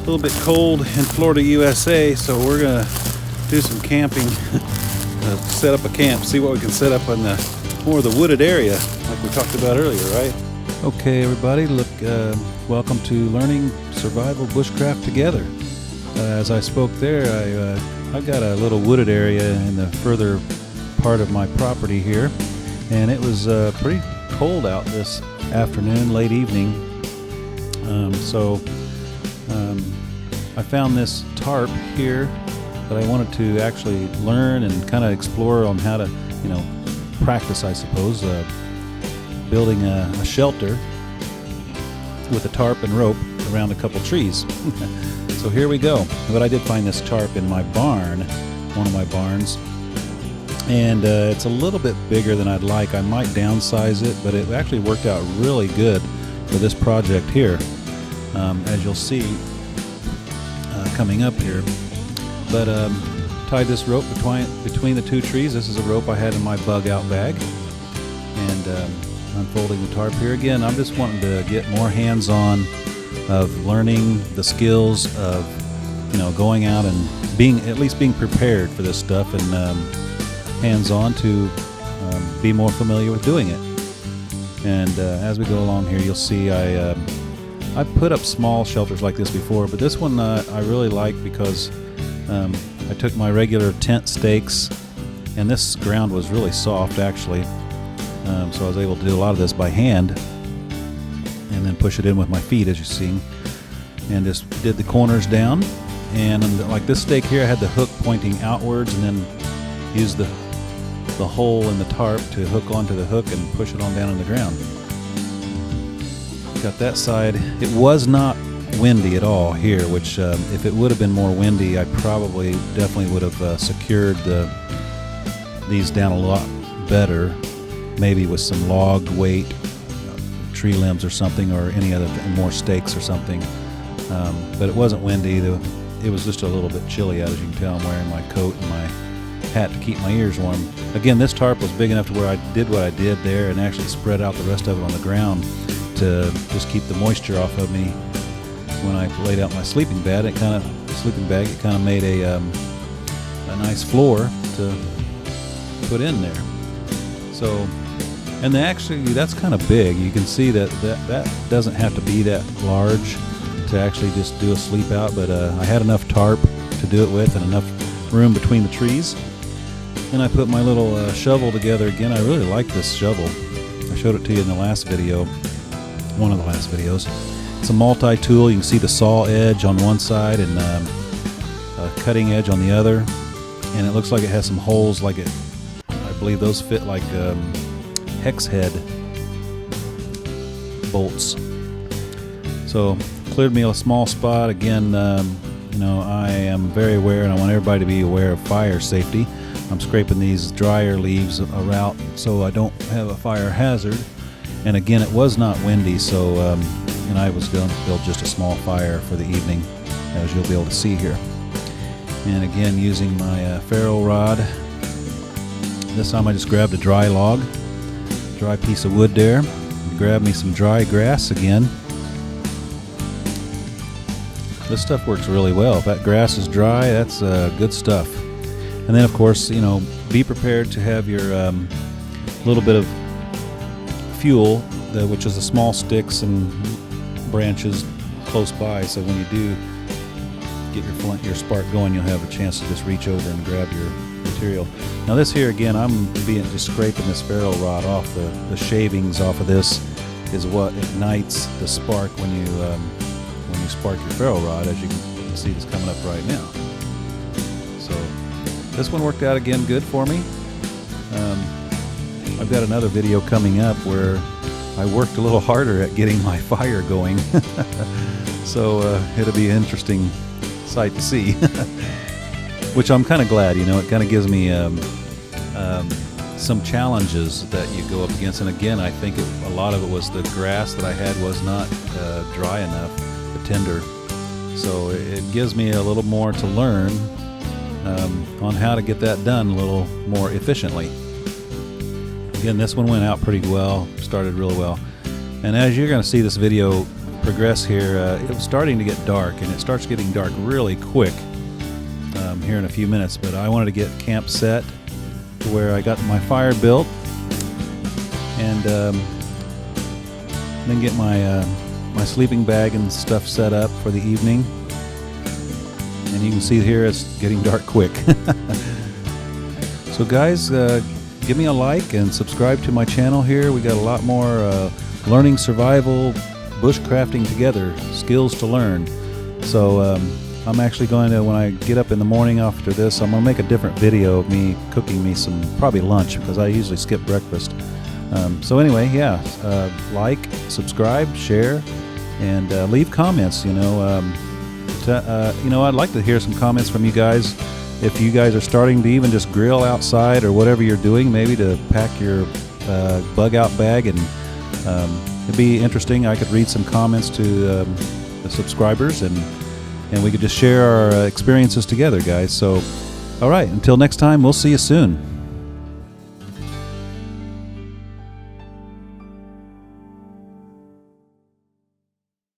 little bit cold in Florida, USA, so we're gonna do some camping. Set up a camp, see what we can set up on the more of the wooded area, like we talked about earlier, right? Okay, everybody, look, welcome to Learning Survival Bushcraft Together. As I spoke there, I've got a little wooded area in the further part of my property here, and it was pretty cold out this afternoon, late evening. So I found this tarp here that I wanted to actually learn and kind of explore on how to, practice, I suppose, building a shelter with a tarp and rope around a couple trees. So here we go. But I did find this tarp in my barn, one of my barns, and it's a little bit bigger than I'd like. I might downsize it, but it actually worked out really good for this project here, as you'll see coming up here. But tied this rope between the two trees. This is a rope I had in my bug out bag, and unfolding the tarp here. Again, I'm just wanting to get more hands-on of learning the skills of going out and at least being prepared for this stuff, and hands-on to be more familiar with doing it. And as we go along here, you'll see I've put up small shelters like this before, but this one I really like because I took my regular tent stakes, and this ground was really soft actually, so I was able to do a lot of this by hand and then push it in with my feet, as you see, and just did the corners down. And like this stake here, I had the hook pointing outwards, and then used the hole in the tarp to hook onto the hook and push it on down on the ground. Got that side. It was not windy at all here, which if it would have been more windy, I definitely would have secured these down a lot better, maybe with some log weight, tree limbs or something, or any other more stakes or something. But it wasn't windy. It was just a little bit chilly out, as you can tell. I'm wearing my coat and my hat to keep my ears warm. Again, this tarp was big enough to where I did what I did there and actually spread out the rest of it on the ground to just keep the moisture off of me. When I laid out my sleeping bag, it kind of made a nice floor to put in there. So, and that's kind of big. You can see that doesn't have to be that large to actually just do a sleep out, but I had enough tarp to do it with and enough room between the trees. Then I put my little shovel together again. I really like this shovel. I showed it to you in the last video, one of the last videos. It's a multi-tool. You can see the saw edge on one side and a cutting edge on the other, and it looks like it has some holes, I believe those fit like hex head bolts. So cleared me a small spot. Again, I am very aware, and I want everybody to be aware of fire safety. I'm scraping these drier leaves around so I don't have a fire hazard. And again, it was not windy, so and I was going to build just a small fire for the evening, as you'll be able to see here. And again, using my Ferrow rod. This time I just grabbed a dry log, dry piece of wood there. Grab me some dry grass again. This stuff works really well. If that grass is dry, that's good stuff. And then, of course, be prepared to have your little bit of fuel, which is the small sticks and branches close by, so when you do get your spark going, you'll have a chance to just reach over and grab your material. Now this here, again, I'm just scraping this Ferrow rod off. The shavings off of this is what ignites the spark when you spark your Ferrow rod, as you can see this coming up right now. So this one worked out again good for me. I've got another video coming up where I worked a little harder at getting my fire going. So it'll be an interesting sight to see. Which I'm kind of glad, it kind of gives me some challenges that you go up against. And again, I think a lot of it was the grass that I had was not dry enough, the tinder. So it gives me a little more to learn on how to get that done a little more efficiently. Again, this one went out pretty well, started really well. And as you're going to see this video progress here, it was starting to get dark, and it starts getting dark really quick here in a few minutes. But I wanted to get camp set to where I got my fire built, and then get my my sleeping bag and stuff set up for the evening. And you can see here it's getting dark quick. So guys, give me a like and subscribe to my channel here. We got a lot more learning survival, bushcrafting together, skills to learn. So I'm actually going to, when I get up in the morning after this, I'm going to make a different video of me cooking me some, probably lunch, because I usually skip breakfast. So anyway, yeah, like, subscribe, share, and leave comments. You know, I'd like to hear some comments from you guys. If you guys are starting to even just grill outside or whatever you're doing, maybe to pack your bug out bag, and it'd be interesting. I could read some comments to the subscribers, and we could just share our experiences together, guys. So, all right, until next time, we'll see you soon.